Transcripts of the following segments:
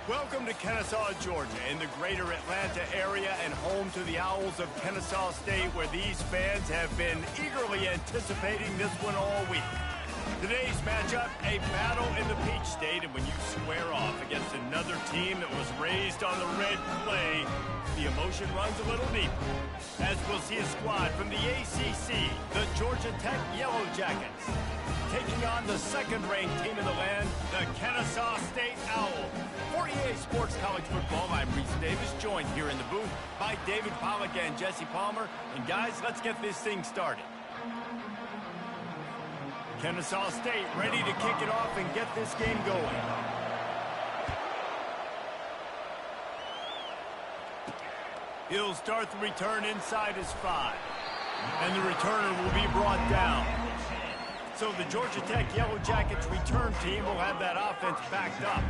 Welcome to Kennesaw, Georgia, in the greater Atlanta area and home to the Owls of Kennesaw State, where these fans have been eagerly anticipating this one all week. Today's matchup, a battle in the Peach State, and when you square off against another team that was raised on the red clay, the emotion runs a little deeper. As we'll see a squad from the ACC, the Georgia Tech Yellow Jackets, taking on the second-ranked team in the land, the Kennesaw State Owls. For EA Sports College Football, I'm Reese Davis, joined here in the booth by David Pollack and Jesse Palmer. And guys, let's get this thing started. Kennesaw State ready to kick it off and get this game going. He'll start the return inside his 5. And the returner will be brought down. So the Georgia Tech Yellow Jackets return team will have that offense backed up.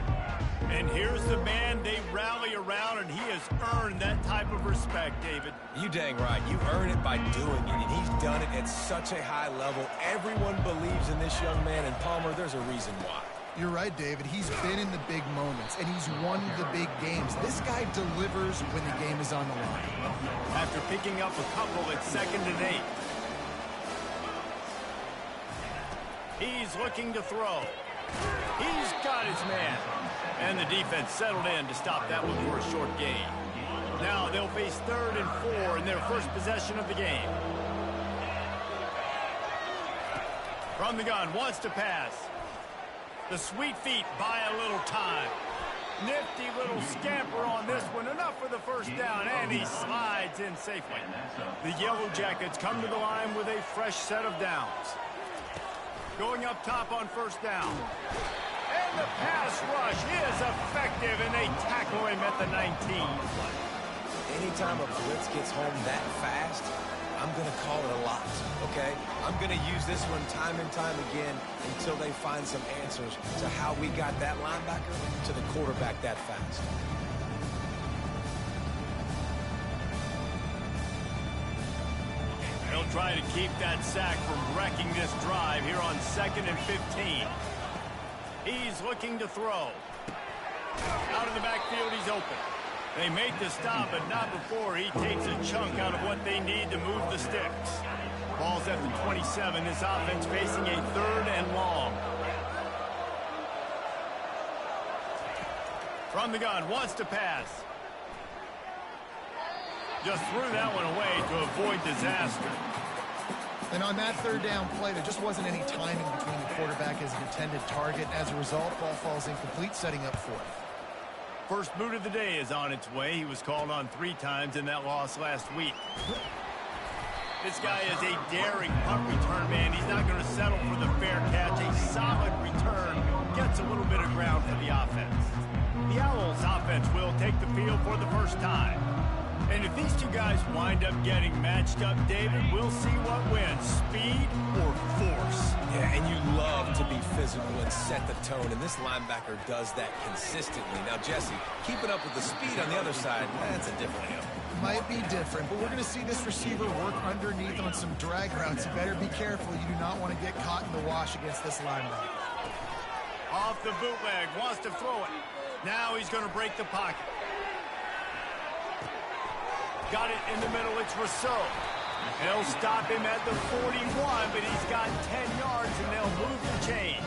And here's the man they rally around, and he has earned that type of respect, David. You dang right. You earn it by doing it, and he's done it at such a high level. Everyone believes in this young man, and Palmer, there's a reason why. You're right, David. He's been in the big moments, and he's won the big games. This guy delivers when the game is on the line. After picking up a couple at 2nd and 8. He's looking to throw. He's got his man. And the defense settled in to stop that one for a short gain. Now they'll face 3rd and 4 in their first possession of the game. From the gun, wants to pass. The sweet feet buy a little time. Nifty little scamper on this one. Enough for the first down, and he slides in safely. The Yellow Jackets come to the line with a fresh set of downs. Going up top on first down. And the pass rush is effective, and they tackle him at the 19. Anytime a blitz gets home that fast, I'm going to call it a lot, okay? I'm going to use this one time and time again until they find some answers to how we got that linebacker to the quarterback that fast. They'll try to keep that sack from wrecking this drive here on 2nd and 15. He's looking to throw. Out of the backfield, he's open. They make the stop, but not before he takes a chunk out of what they need to move the sticks. Ball's at the 27. This offense facing a 3rd and long. From the gun, wants to pass. Just threw that one away to avoid disaster. And on that 3rd down play, there just wasn't any timing between the quarterback as an intended target. As a result, ball falls incomplete, setting up 4th. First boot of the day is on its way. He was called on 3 times in that loss last week. This guy is a daring punt return man. He's not going to settle for the fair catch. A solid return gets a little bit of ground for the offense. The Owls offense will take the field for the first time. And if these two guys wind up getting matched up, David, we'll see what wins, speed or force. Yeah, and you love to be physical and set the tone, and this linebacker does that consistently. Now, Jesse, keeping up with the speed on the other side, that's a different animal. Might be different, but we're going to see this receiver work underneath on some drag routes. You better be careful. You do not want to get caught in the wash against this linebacker. Off the bootleg, wants to throw it. Now he's going to break the pocket. Got it in the middle, it's Rousseau. They'll stop him at the 41, but he's got 10 yards, and they'll move the chains.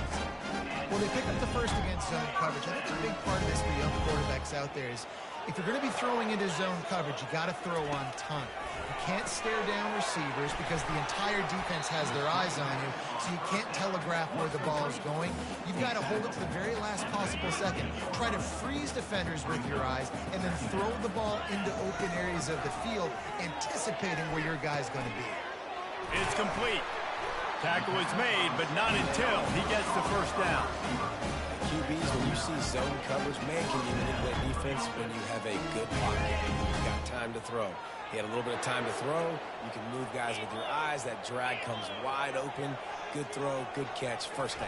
Well, they pick up the first against zone coverage. I think a big part of this for young quarterbacks out there is if you're going to be throwing into zone coverage, you got to throw on time. You can't stare down receivers because the entire defense has their eyes on you, so you can't telegraph where the ball is going. You've got to hold it to the very last possible second. Try to freeze defenders with your eyes, and then throw the ball into open areas of the field, anticipating where your guy's going to be. It's complete. Tackle is made, but not until he gets the first down. QBs, when you see zone coverage, man, can you manipulate defense when you have a good pocket? You've got time to throw. He had a little bit of time to throw. You can move guys with your eyes. That drag comes wide open. Good throw, good catch, first down.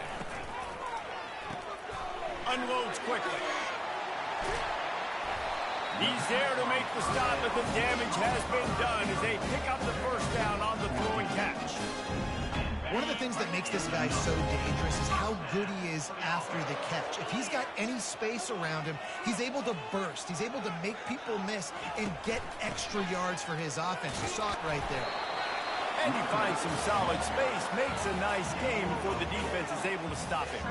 Unloads quickly. He's there to make the stop, but the damage has been done as they pick up the first down on the throw and catch. One of the things that makes this guy so dangerous is how good he is after the catch. If he's got any space around him, he's able to burst. He's able to make people miss and get extra yards for his offense. You saw it right there. And he finds some solid space, makes a nice game before the defense is able to stop him.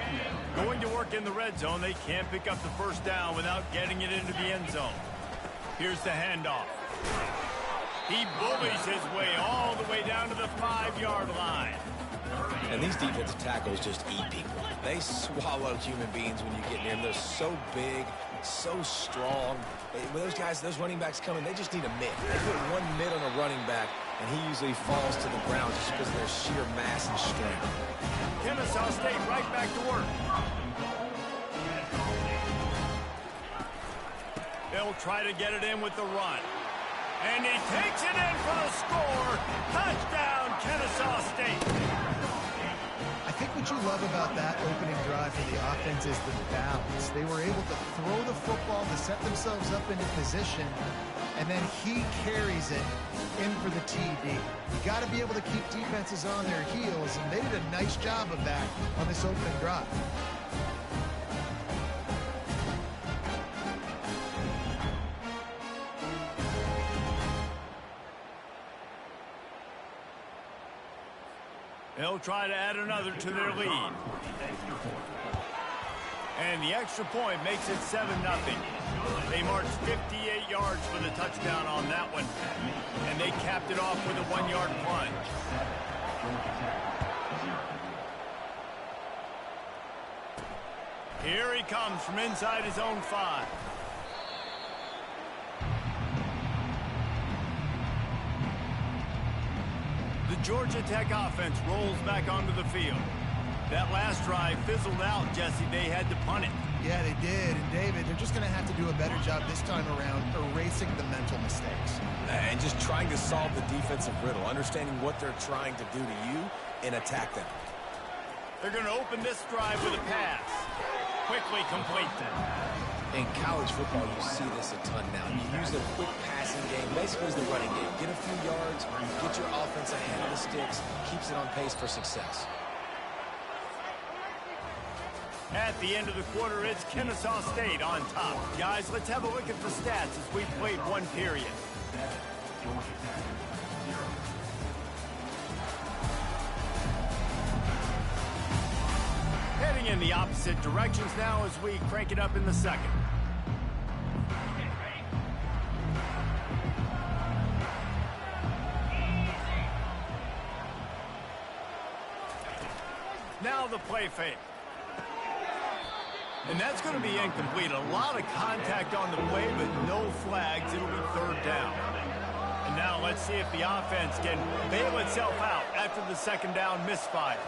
Going to work in the red zone, they can't pick up the first down without getting it into the end zone. Here's the handoff. He bullies his way all the way down to the 5-yard line. And these defensive tackles just eat people. They swallow human beings when you get near them. They're so big, so strong. When those guys, those running backs come in, they just need a mid. They put one mid on a running back, and he usually falls to the ground just because of their sheer mass and strength. Kennesaw State right back to work. They'll try to get it in with the run. And he takes it in for the score. Touchdown, Kennesaw State. I think what you love about that opening drive for the offense is the balance. They were able to throw the football to set themselves up into position, and then he carries it in for the TD. You got to be able to keep defenses on their heels, and they did a nice job of that on this opening drive. They'll try to add another to their lead. And the extra point makes it 7-0. They marched 58 yards for the touchdown on that one. And they capped it off with a 1-yard plunge. Here he comes from inside his own 5. The Georgia Tech offense rolls back onto the field. That last drive fizzled out, Jesse. They had to punt it. Yeah, they did. And, David, they're just going to have to do a better job this time around erasing the mental mistakes. And just trying to solve the defensive riddle, understanding what they're trying to do to you and attack them. They're going to open this drive with a pass. Quickly complete them. In college football, you see this a ton now. You use a quick passing game, basically as the running game. Get a few yards, get your offense ahead of the sticks, keeps it on pace for success. At the end of the quarter, it's Kennesaw State on top. Guys, let's have a look at the stats as we've played one period. Heading in the opposite directions now as we crank it up in the second. Now the play fake. And that's going to be incomplete. A lot of contact on the play, but no flags. It'll be 3rd down. And now let's see if the offense can bail itself out after the 2nd down misfire.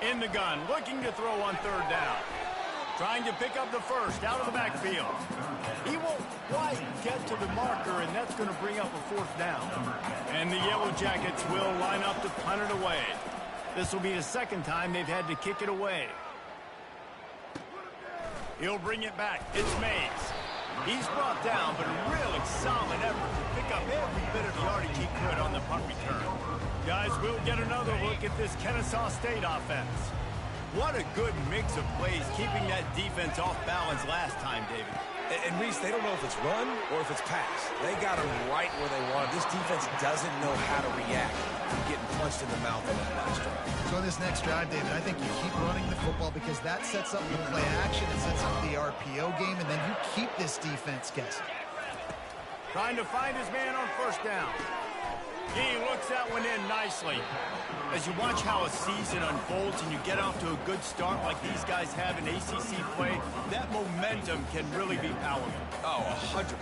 In the gun, looking to throw on 3rd down. Trying to pick up the first out of the backfield. He won't quite get to the marker, and that's going to bring up a 4th down. And the Yellow Jackets will line up to punt it away. This will be the 2nd time they've had to kick it away. He'll bring it back. It's Mays. He's brought down, but a really solid effort to pick up every bit of yardage he could on the punt return. Guys, we'll get another look at this Kennesaw State offense. What a good mix of plays, keeping that defense off balance last time, David. And Reese, they don't know if it's run or if it's pass. They got them right where they want. This defense doesn't know how to react to getting punched in the mouth on that last drive. So on this next drive, David, I think you keep running the football because that sets up the play action, it sets up the RPO game, and then you keep this defense guessing. Trying to find his man on 1st down. He looks that one in nicely. As you watch how a season unfolds and you get off to a good start like these guys have in ACC play, that momentum can really be powerful. Oh, 100%.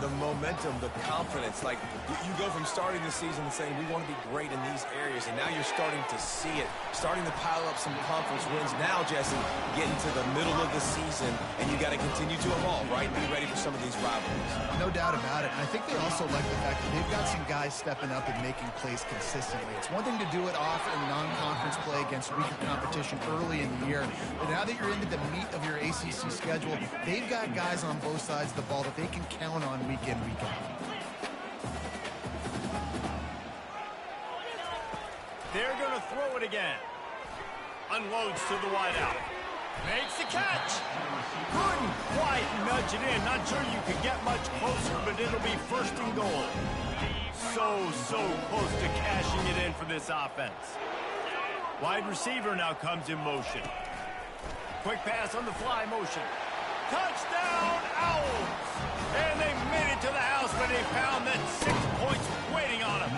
The momentum, the confidence. Like, you go from starting the season and saying, we want to be great in these areas, and now you're starting to see it, starting to pile up some conference wins. Now, Jesse, getting to the middle of the season, and you got to continue to evolve, right? Be ready for some of these rivalries. No doubt about it. And I think they also like the fact that they've got some guys stepping up and making plays consistently. It's one thing to do it off in non-conference play against weaker competition early in the year, but now that you're into the meat of your ACC schedule, they've got guys on both sides of the ball that they can count on week in, week out. They're going to throw it again. Unloads to the wideout. Makes the catch. Couldn't quite nudge it in. Not sure you could get much closer, but it'll be first and goal. So close to cashing it in for this offense. Wide receiver now comes in motion. Quick pass on the fly motion. Touchdown, Owls! And they made it to the house when they found that 6 points waiting on them.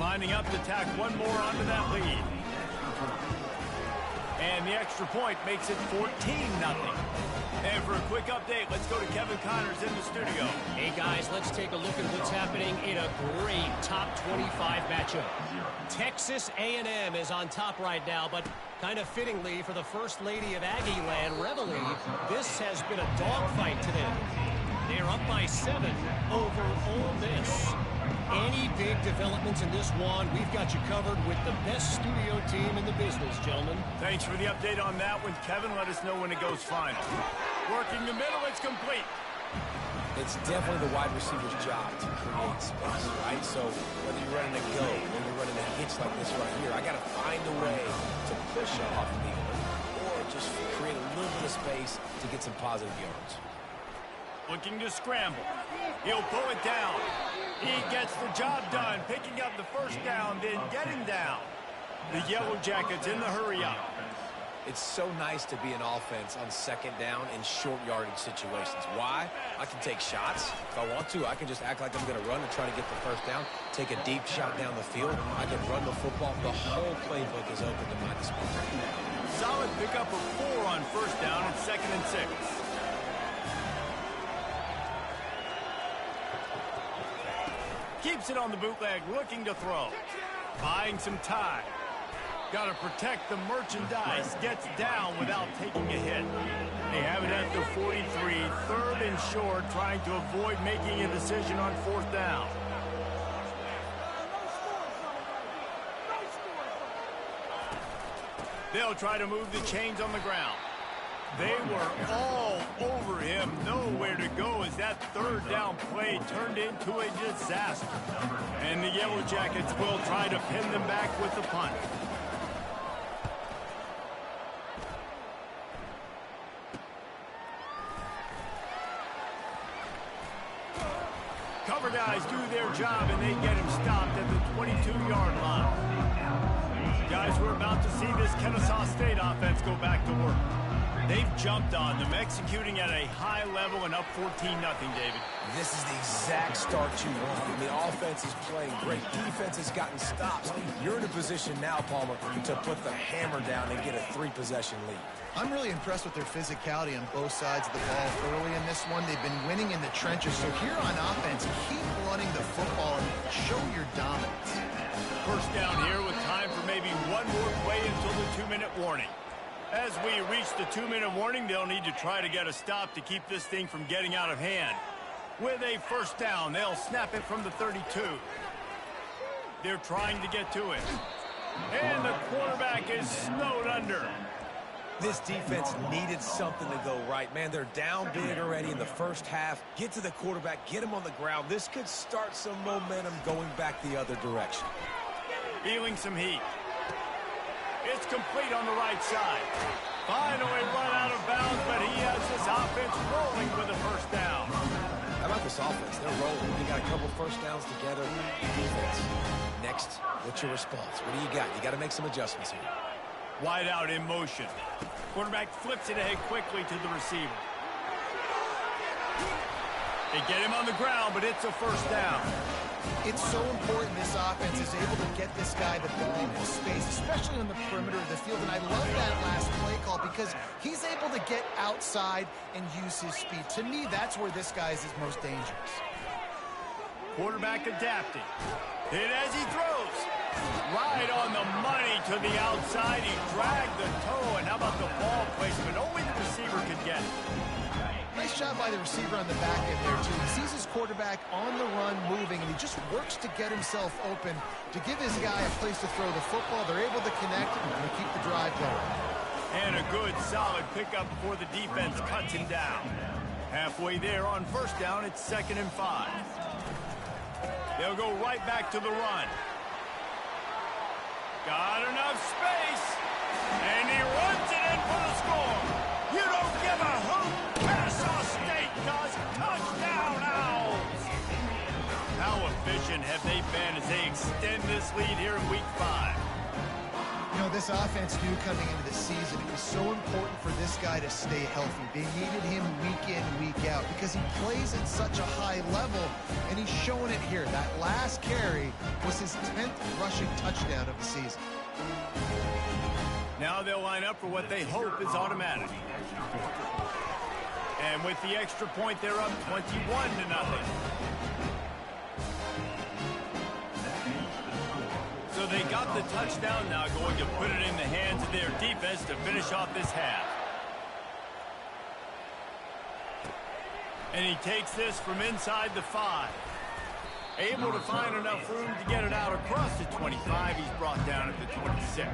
Lining up to tack one more onto that lead. And the extra point makes it 14-0. And for a quick update, let's go to Kevin Connors in the studio. Hey, guys, let's take a look at what's happening in a great top 25 matchup. Texas A&M is on top right now, but kind of fittingly for the First Lady of Aggie Land, Reveille, this has been a dogfight today. They're up by 7 over Ole Miss. Any big developments in this one, we've got you covered with the best studio team in the business, gentlemen. Thanks for the update on that one, Kevin. Let us know when it goes final. Working the middle, it's complete. It's definitely the wide receiver's job to create space, right? So whether you're running a go, or you're running a hitch like this right here, I got to find a way to push off the or just create a little bit of space to get some positive yards. Looking to scramble. He'll pull it down. He gets the job done, picking up the first down, then getting down. The Yellow Jackets in the hurry-up. It's so nice to be an offense on second down in short yardage situations. Why? I can take shots. If I want to, I can just act like I'm going to run and try to get the first down, take a deep shot down the field. I can run the football. The whole playbook is open to my disposal. Solid pickup of 4 on first down and 2nd and 6. Keeps it on the bootleg, looking to throw. Buying some time. Got to protect the merchandise. Gets down without taking a hit. They have it at the 43, 3rd and short, trying to avoid making a decision on 4th down. They'll try to move the chains on the ground. They were all over him, nowhere to go as that 3rd down play turned into a disaster. And the Yellow Jackets will try to pin them back with the punt. Cover guys do their job and they get him stopped at the 22-yard line. Guys, we're about to see this Kennesaw State offense go back to work. They've jumped on them, executing at a high level and up 14-0, David. This is the exact start you want. The offense is playing great. Defense has gotten stops. You're in a position now, Palmer, to put the hammer down and get a 3-possession lead. I'm really impressed with their physicality on both sides of the ball early in this one. They've been winning in the trenches. So here on offense, keep running the football and show your dominance. First down here with time for maybe one more play until the 2-minute warning. As we reach the 2-minute warning, they'll need to try to get a stop to keep this thing from getting out of hand. With a first down, they'll snap it from the 32. They're trying to get to it. And the quarterback is snowed under. This defense needed something to go right. Man, they're down big already in the first half. Get to the quarterback, get him on the ground. This could start some momentum going back the other direction. Feeling some heat. It's complete on the right side. Finally run out of bounds, but he has this offense rolling with a first down. How about this offense? They're rolling. They got a couple first downs together. Defense. Next, what's your response? What do you got? You got to make some adjustments here. Wide out in motion. Quarterback flips it ahead quickly to the receiver. They get him on the ground, but it's a first down. It's so important this offense is able to get this guy the ball in space, especially on the perimeter of the field. And I love that last play call because he's able to get outside and use his speed. To me, that's where this guy is his most dangerous. Quarterback adapting. Hit as he throws. Right on the money to the outside. He dragged the toe. And how about the ball placement? Only the receiver could get it. Nice job job by the receiver on the back end there, too. He sees his quarterback on the run moving, and he just works to get himself open to give his guy a place to throw the football. They're able to connect and keep the drive going. And a good, solid pickup before the defense cuts him down. Halfway there on first down, it's 2nd and 5. They'll go right back to the run. Got enough space, and he runs it in for the score. You don't give a hoot. Kennesaw State does. Touchdown, Owls. How efficient have they been as they extend this lead here in Week 5? You know, this offense knew coming into the season it was so important for this guy to stay healthy. They needed him week in, week out because he plays at such a high level, and he's showing it here. That last carry was his 10th rushing touchdown of the season. Now they'll line up for what they hope is automatic. And with the extra point, they're up 21-0. So they got the touchdown, now going to put it in the hands of their defense to finish off this half. And he takes this from inside the 5. Able to find enough room to get it out across the 25. He's brought down at the 26.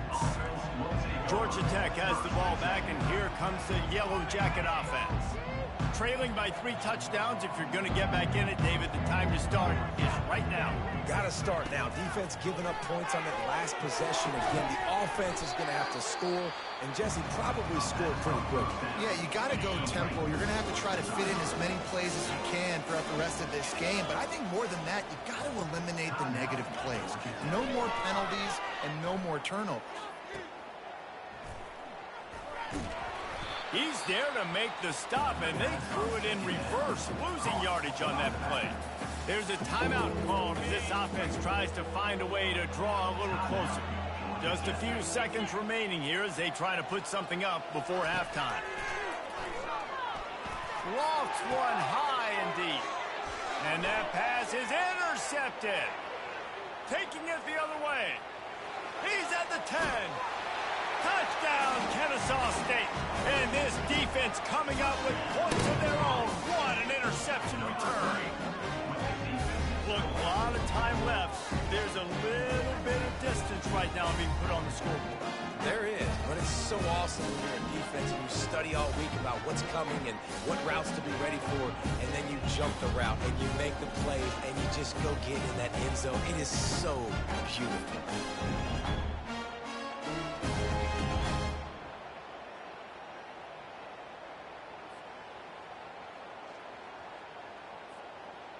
Georgia Tech has the ball back, and here comes the Yellow Jacket offense. Trailing by 3 touchdowns. If you're going to get back in it, David, the time to start is right now. Got to start now. Defense giving up points on that last possession. Again, the offense is going to have to score, and Jesse probably scored pretty quick. Yeah, you got to go tempo. You're going to have to try to fit in as many plays as you can throughout the rest of this game. But I think more than that, you got to eliminate the negative plays. No more penalties and no more turnovers. He's there to make the stop, and they threw it in reverse, losing yardage on that play. There's a timeout called as this offense tries to find a way to draw a little closer. Just a few seconds remaining here as they try to put something up before halftime. Lofts one high and deep. And that pass is intercepted. Taking it the other way. He's at the 10. Touchdown, Kennesaw State. And this defense coming up with points of their own. What an interception return. Look, a lot of time left. There's a little bit of distance right now being put on the scoreboard. There is, but it's so awesome when you're in defense and you study all week about what's coming and what routes to be ready for, and then you jump the route and you make the play and you just go get in that end zone. It is so beautiful.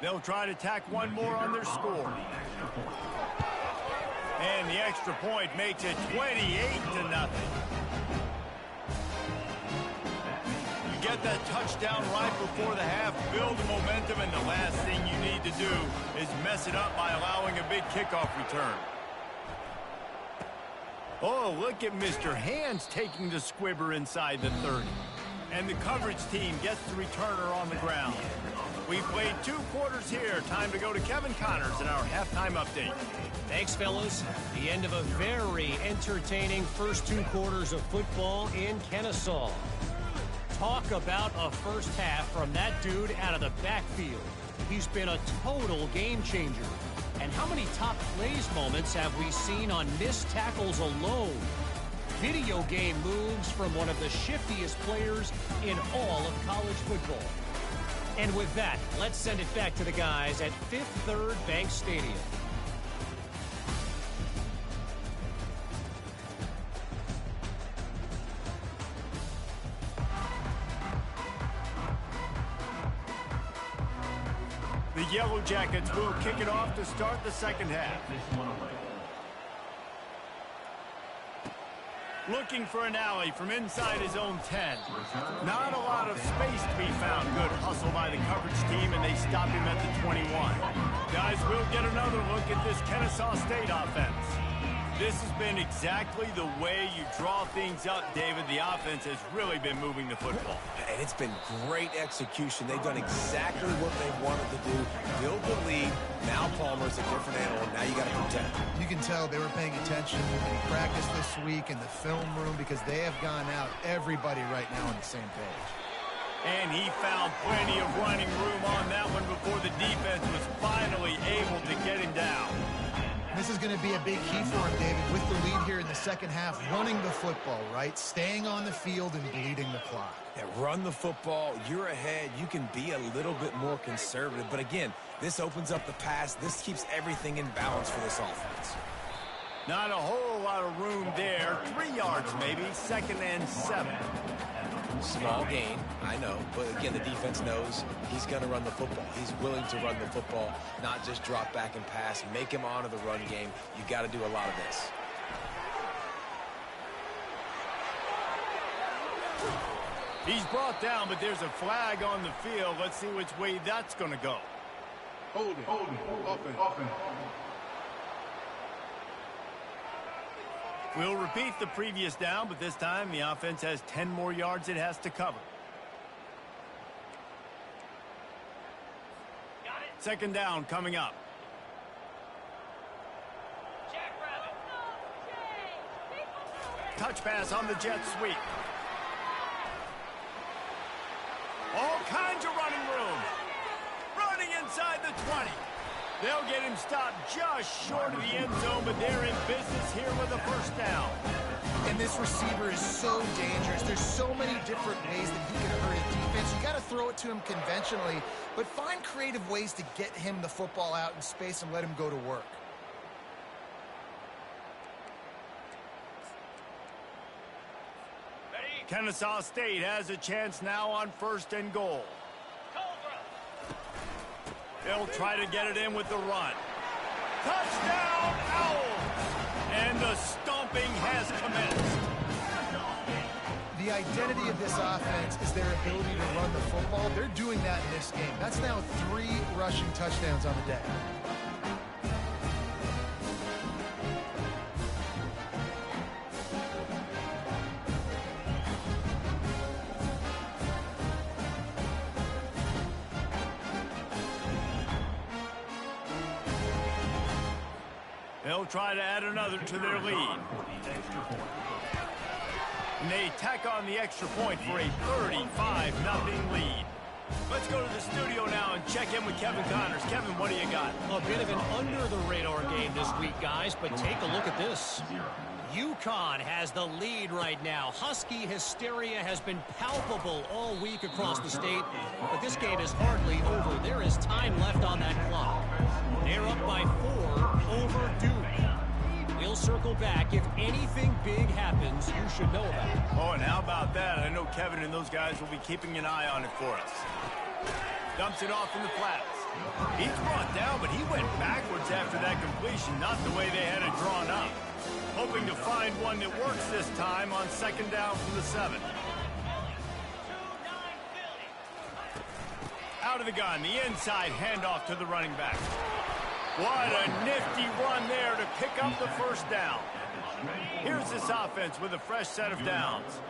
They'll try to tack one more on their score. And the extra point makes it 28-0. You get that touchdown right before the half, build the momentum, and the last thing you need to do is mess it up by allowing a big kickoff return. Oh, look at Mr. Hands taking the squibber inside the 30. And the coverage team gets the returner on the ground. We played 2 quarters here. Time to go to Kevin Connors in our halftime update. Thanks, fellas. The end of a very entertaining first 2 quarters of football in Kennesaw. Talk about a first half from that dude out of the backfield. He's been a total game changer. And how many top plays moments have we seen on missed tackles alone? Video game moves from one of the shiftiest players in all of college football. And with that, let's send it back to the guys at Fifth Third Bank Stadium. The Yellow Jackets will kick it off to start the second half. Looking for an alley from inside his own 10. Not a lot of space to be found. Good hustle by the coverage team, and they stop him at the 21. Guys, we'll get another look at this Kennesaw State offense. This has been exactly the way you draw things up, David. The offense has really been moving the football. And it's been great execution. They've done exactly what they wanted to do. Build the lead. Now Palmer's a different animal. Now you got to protect him. You can tell they were paying attention in practice this week in the film room because they have gone out, everybody right now on the same page. And he found plenty of running room on that one before the defense was finally able to get him down. This is going to be a big key for him, David, with the lead here in the second half, running the football, right? Staying on the field and bleeding the clock. Yeah, run the football. You're ahead. You can be a little bit more conservative. But again, this opens up the pass. This keeps everything in balance for this offense. Not a whole lot of room there. 3 yards maybe, 2nd and 7. Small gain, I know, but again, the defense knows he's going to run the football. He's willing to run the football, not just drop back and pass, make him honor the run game. You got to do a lot of this. He's brought down, but there's a flag on the field. Let's see which way that's going to go. Hold it. Offense. We'll repeat the previous down, but this time the offense has 10 more yards it has to cover. 2nd down coming up. Touch pass on the jet sweep. All kinds of running room. Running inside the 20. They'll get him stopped just short of the end zone, but they're in business here with a 1st down. And this receiver is so dangerous. There's so many different ways that he can hurt a defense. You got to throw it to him conventionally, but find creative ways to get him the football out in space and let him go to work. Kennesaw State has a chance now on 1st and goal. They'll try to get it in with the run. Touchdown, Owls! And the stomping has commenced. The identity of this offense is their ability to run the football. They're doing that in this game. That's now 3 rushing touchdowns on the day. They'll try to add another to their lead. And they tack on the extra point for a 35-0 lead. Let's go to the studio now and check in with Kevin Connors. Kevin, what do you got? A bit of an under-the-radar game this week, guys, but take a look at this. UConn has the lead right now. Husky hysteria has been palpable all week across the state, but this game is hardly over. There is time left on that clock. They're up by 4 over Duke. We'll circle back. If anything big happens, you should know about it. Oh, and how about that? I know Kevin and those guys will be keeping an eye on it for us. Dumps it off in the flats. He's brought down, but he went backwards after that completion, not the way they had it drawn up. Hoping to find one that works this time on 2nd down from the 7. Out of the gun, the inside handoff to the running back. What a nifty run there to pick up the 1st down. Here's this offense with a fresh set of downs.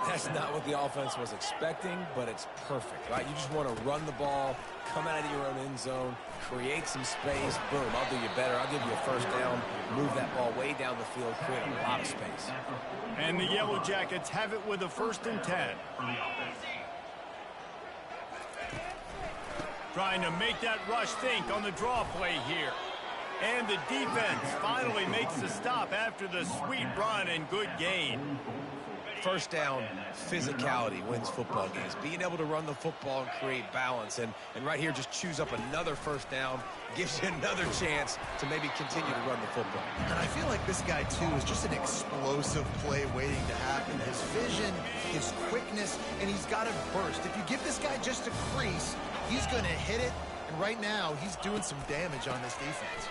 That's not what the offense was expecting, but it's perfect, right? You just want to run the ball, come out of your own end zone, create some space, boom, I'll do you better. I'll give you a 1st down, move that ball way down the field, create a lot of space. And the Yellow Jackets have it with a 1st and 10. Trying to make that rush think on the draw play here. And the defense finally makes the stop after the sweet run and good gain. 1st down, physicality wins football games. Being able to run the football and create balance. And right here, just choose up another 1st down, gives you another chance to maybe continue to run the football. And I feel like this guy, too, is just an explosive play waiting to happen. His vision, his quickness, and he's got a burst. If you give this guy just a crease, he's going to hit it. And right now, he's doing some damage on this defense.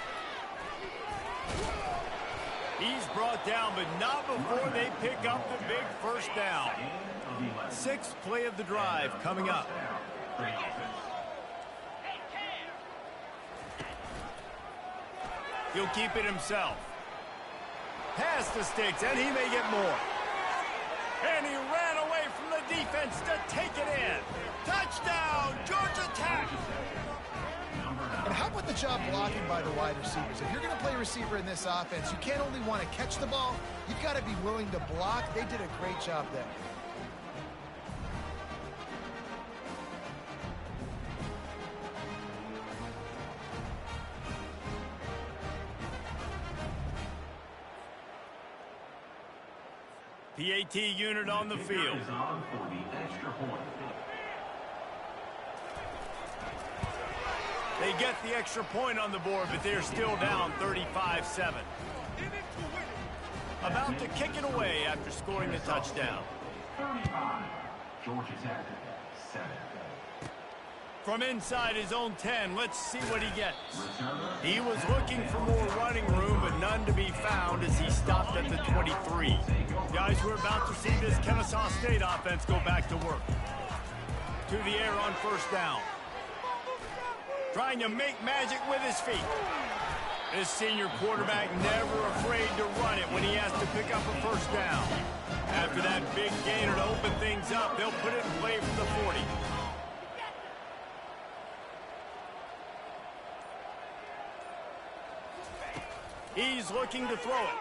He's brought down, but not before they pick up the big 1st down. 6th play of the drive coming up. He'll keep it himself. Pass the sticks, and he may get more. And he ran away from the defense to take it in. Touchdown, Georgia Tech! And how about the job blocking by the wide receivers? If you're going to play receiver in this offense, you can't only want to catch the ball, you've got to be willing to block. They did a great job there. PAT unit on the field. They get the extra point on the board, but they're still down 35-7. About to kick it away after scoring the touchdown. From inside his own 10, let's see what he gets. He was looking for more running room, but none to be found as he stopped at the 23. Guys, we're about to see this Kennesaw State offense go back to work. To the air on first down. Trying to make magic with his feet. This senior quarterback never afraid to run it when he has to pick up a first down. After that big gainer to open things up, they'll put it in play from the 40. He's looking to throw it.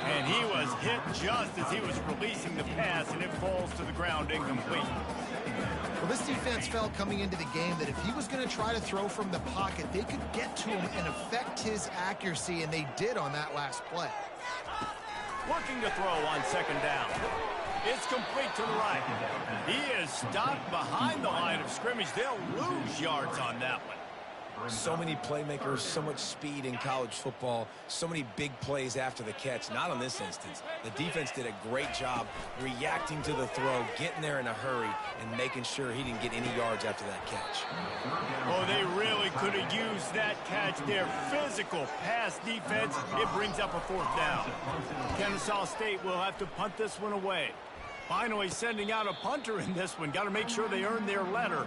And he was hit just as he was releasing the pass, and it falls to the ground incomplete. Well, this defense felt coming into the game that if he was going to try to throw from the pocket, they could get to him and affect his accuracy, and they did on that last play. Working to throw on second down. It's complete to the right. He is stopped behind the line of scrimmage. They'll lose yards on that one. So many playmakers, so much speed in college football, so many big plays after the catch. Not on this instance. The defense did a great job reacting to the throw, getting there in a hurry, and making sure he didn't get any yards after that catch. Oh, they really could have used that catch. Their physical pass defense, it brings up a fourth down. Kennesaw State will have to punt this one away. Finally sending out a punter in this one. Got to make sure they earn their letter.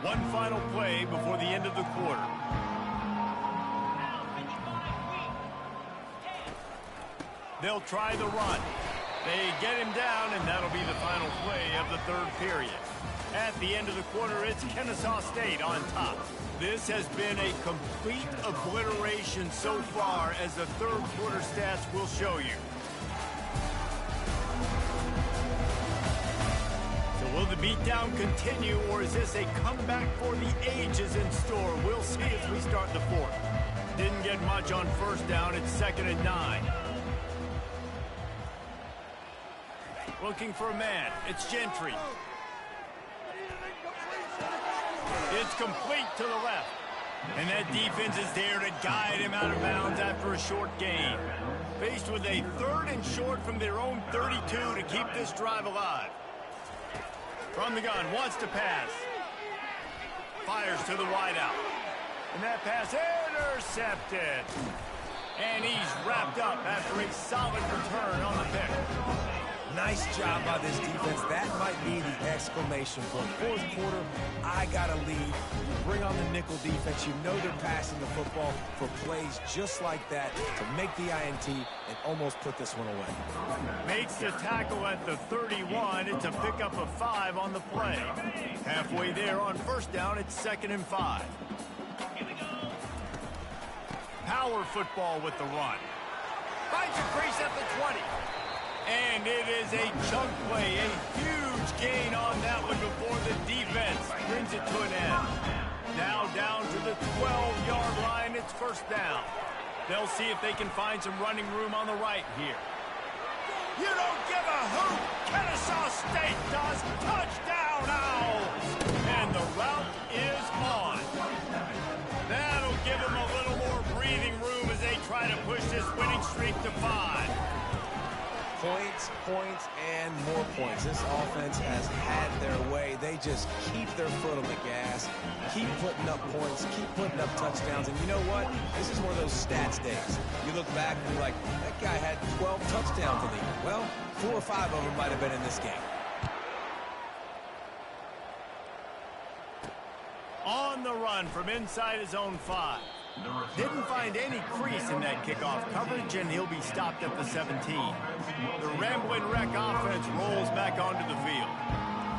One final play before the end of the quarter. They'll try the run. They get him down, and that'll be the final play of the third period. At the end of the quarter, it's Kennesaw State on top. This has been a complete obliteration so far, as the third quarter stats will show you. Will the beatdown continue, or is this a comeback for the ages in store? We'll see as we start the fourth. Didn't get much on first down. It's 2nd and 9. Looking for a man. It's Gentry. It's complete to the left. And that defense is there to guide him out of bounds after a short gain. Faced with a 3rd and short from their own 32 to keep this drive alive. From the gun, wants to pass. Fires to the wideout. And that pass intercepted. And he's wrapped up after a solid return on the pick. Nice job by this defense. That might be the exclamation point. Fourth quarter, I got a lead. You bring on the nickel defense. You know they're passing the football for plays just like that to make the INT and almost put this one away. Makes the tackle at the 31. It's a pickup of 5 on the play. Halfway there on first down, it's 2nd and 5. Power football with the run. Finds a crease at the 20. And it is a chunk play, a huge gain on that one before the defense brings it to an end. Now down to the 12-yard line, it's first down. They'll see if they can find some running room on the right here. You don't give a hoot! Kennesaw State does! Touchdown, Owls! And the route is on. That'll give them a little more breathing room as they try to push this winning streak to 5. Points, points, and more points. This offense has had their way. They just keep their foot on the gas, keep putting up points, keep putting up touchdowns. And you know what? This is one of those stats days. You look back and you're like, that guy had 12 touchdowns in the year. Well, 4 or 5 of them might have been in this game. On the run from inside his own 5. Didn't find any crease in that kickoff coverage, and he'll be stopped at the 17. The Ramblin' Wreck offense rolls back onto the field.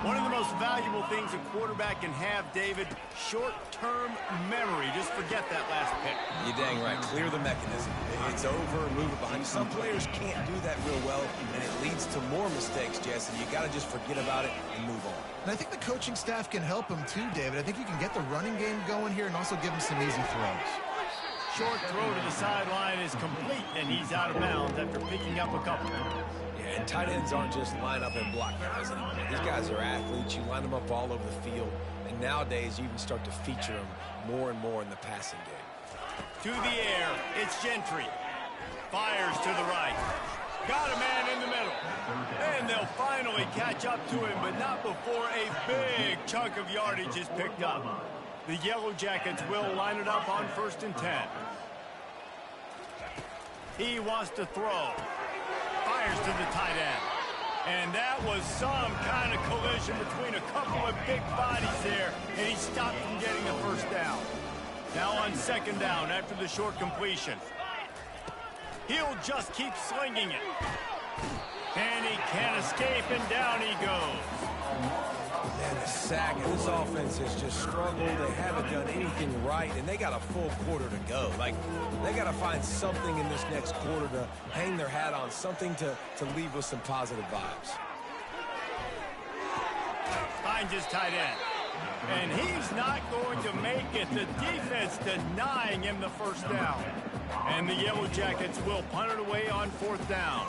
One of the most valuable things a quarterback can have, David, short-term memory. Just forget that last pick. You're dang right. Clear the mechanism. It's over, move it behind. Some players can't do that real well, and it leads to more mistakes, Jesse. You got to just forget about it and move on. And I think the coaching staff can help him too, David. I think you can get the running game going here and also give him some easy throws. short throw to the sideline is complete, and he's out of bounds after picking up a couple. Yeah, and tight ends aren't just line up and block guys anymore. These guys are athletes. You line them up all over the field, and nowadays you even start to feature them more and more in the passing game. To the air, it's Gentry. Fires to the right. Got a man in the middle. And they'll finally catch up to him, but not before a big chunk of yardage is picked up. The Yellow Jackets will line it up on 1st and 10. He wants to throw. Fires to the tight end. And that was some kind of collision between a couple of big bodies there, and he stopped from getting a first down. Now on 2nd down after the short completion. He'll just keep slinging it. And he can't escape, and down he goes. Man, the sack and this offense has just struggled. They haven't done anything right, and they got a full quarter to go. Like, they got to find something in this next quarter to hang their hat on, something to leave with some positive vibes. Finds his tight end. And he's not going to make it. The defense denying him the first down. And the Yellow Jackets will punt it away on 4th down.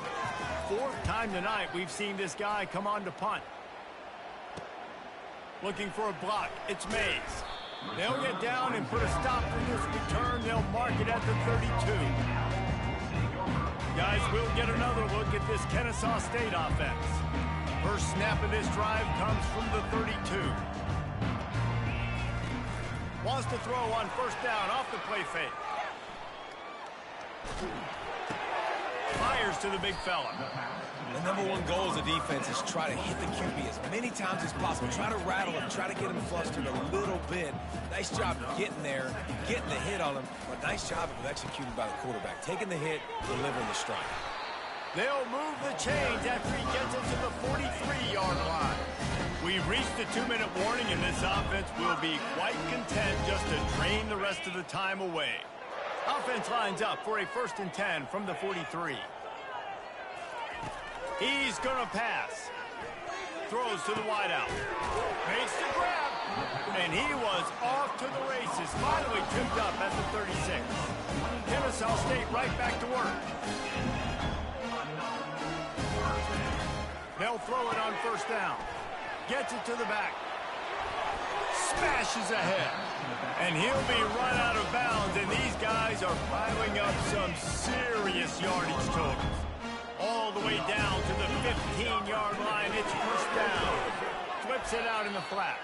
4th time tonight we've seen this guy come on to punt. Looking for a block. It's Mays. They'll get down and put a stop to this return. They'll mark it at the 32. Guys, we'll get another look at this Kennesaw State offense. First snap of this drive comes from the 32. Wants to throw on 1st down off the play fake. Fires to the big fella. The number one goal as a defense is try to hit the QB as many times as possible. Try to rattle him, try to get him flustered a little bit. Nice job getting there, getting the hit on him, but nice job of executing by the quarterback. Taking the hit, delivering the strike. They'll move the chains after he gets it to the 43-yard line. We've reached the 2-minute warning, and this offense will be quite content just to drain the rest of the time away. Offense lines up for a 1st and 10 from the 43. He's going to pass. Throws to the wideout. Makes the grab. And he was off to the races. Finally tripped up at the 36. Kennesaw State right back to work. They'll throw it on 1st down. Gets it to the back. Smashes ahead. And he'll be run out of bounds. And these guys are piling up some serious yardage totals. All the way down to the 15-yard line. It's pushed down. Flips it out in the flat.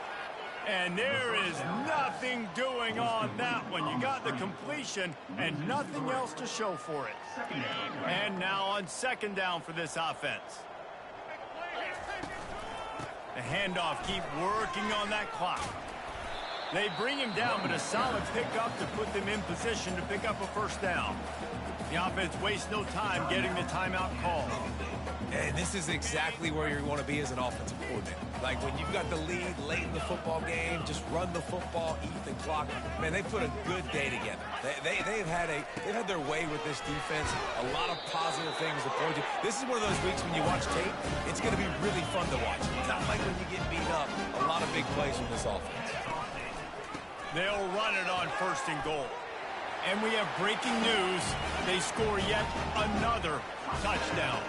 And there is nothing doing on that one. You got the completion and nothing else to show for it. And now on 2nd down for this offense. The handoff, keep working on that clock. They bring him down, but a solid pickup to put them in position to pick up a 1st down. The offense wastes no time getting the timeout called. And this is exactly where you want to be as an offensive coordinator. Like when you've got the lead late in the football game, just run the football, eat the clock. Man, they put a good day together. They've had their way with this defense. A lot of positive things to point to. This is one of those weeks when you watch tape, it's going to be really fun to watch. Not like when you get beat up. A lot of big plays from this offense. They'll run it on 1st and goal. And we have breaking news. They score yet another touchdown.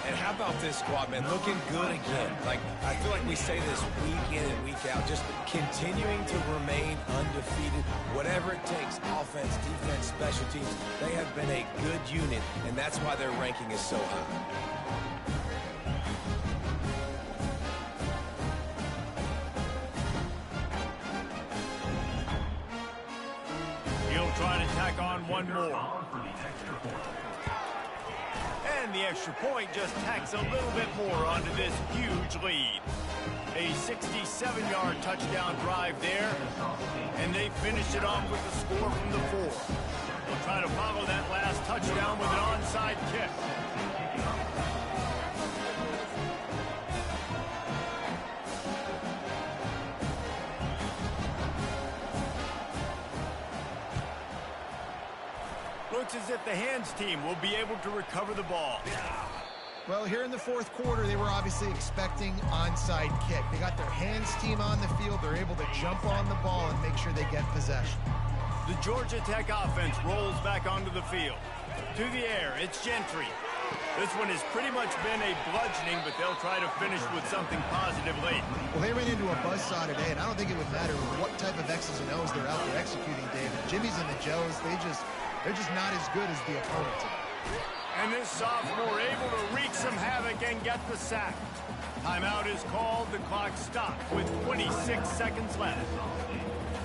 And how about this squad, man? Looking good again. Like, I feel like we say this week in and week out, just continuing to remain undefeated. Whatever it takes, offense, defense, special teams, they have been a good unit, and that's why their ranking is so high. He'll try to tack on one more. And the extra point just tacks a little bit more onto this huge lead. A 67-yard touchdown drive there. And they finish it off with the score from the 4. They'll try to follow that last touchdown with an onside kick. Looks as if the hands team will be able to recover the ball. Well, here in the 4th quarter, they were obviously expecting onside kick. They got their hands team on the field. They're able to jump on the ball and make sure they get possession. The Georgia Tech offense rolls back onto the field. To the air, it's Gentry. This one has pretty much been a bludgeoning, but they'll try to finish with something positive late. Well, they ran into a buzzsaw today, and I don't think it would matter what type of X's and O's they're out there executing, David. Jimmy's and the Joes, they're just not as good as the opponent. And this sophomore able to wreak some havoc and get the sack. Timeout is called. The clock stops with 26 seconds left.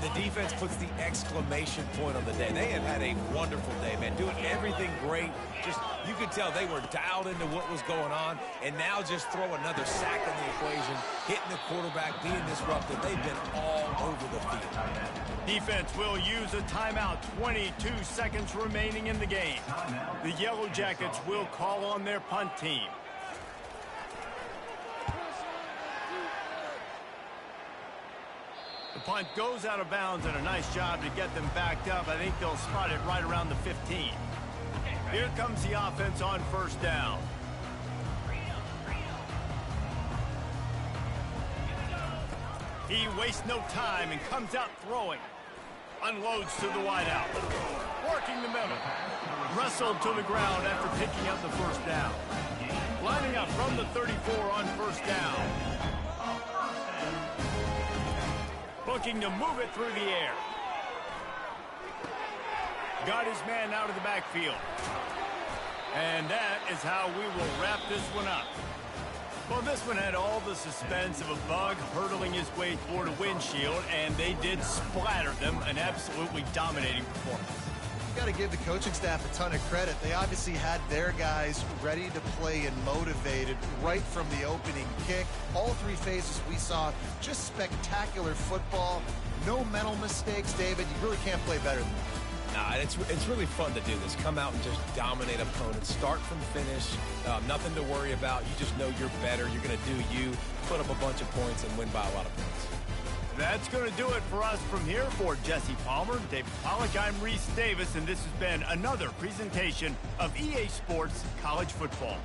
The defense puts the exclamation point on the day. They have had a wonderful day, man. Doing everything great. Just, you could tell they were dialed into what was going on. And now just throw another sack in the equation, hitting the quarterback, being disruptive. They've been all over the field. Defense will use a timeout. 22 seconds remaining in the game. The Yellow Jackets will call on their punt team. The punt goes out of bounds, and a nice job to get them backed up. I think they'll spot it right around the 15. Here comes the offense on first down. He wastes no time and comes out throwing. Unloads to the wideout. Working the middle. Wrestled to the ground after picking up the first down. Lining up from the 34 on first down. Looking to move it through the air. Got his man out of the backfield. And that is how we will wrap this one up. Well, this one had all the suspense of a bug hurtling his way toward a windshield, and they did splatter them. An absolutely dominating performance. Got to give the coaching staff a ton of credit. They obviously had their guys ready to play and motivated right from the opening kick. All three phases we saw just spectacular football. No mental mistakes, David. You really can't play better than that. Nah, it's really fun to do this. Come out and just dominate opponents. Start from finish. Nothing to worry about. You just know you're better. You're going to do you. Put up a bunch of points and win by a lot of points. That's going to do it for us from here. For Jesse Palmer, David Pollack, I'm Reese Davis, and this has been another presentation of EA Sports College Football.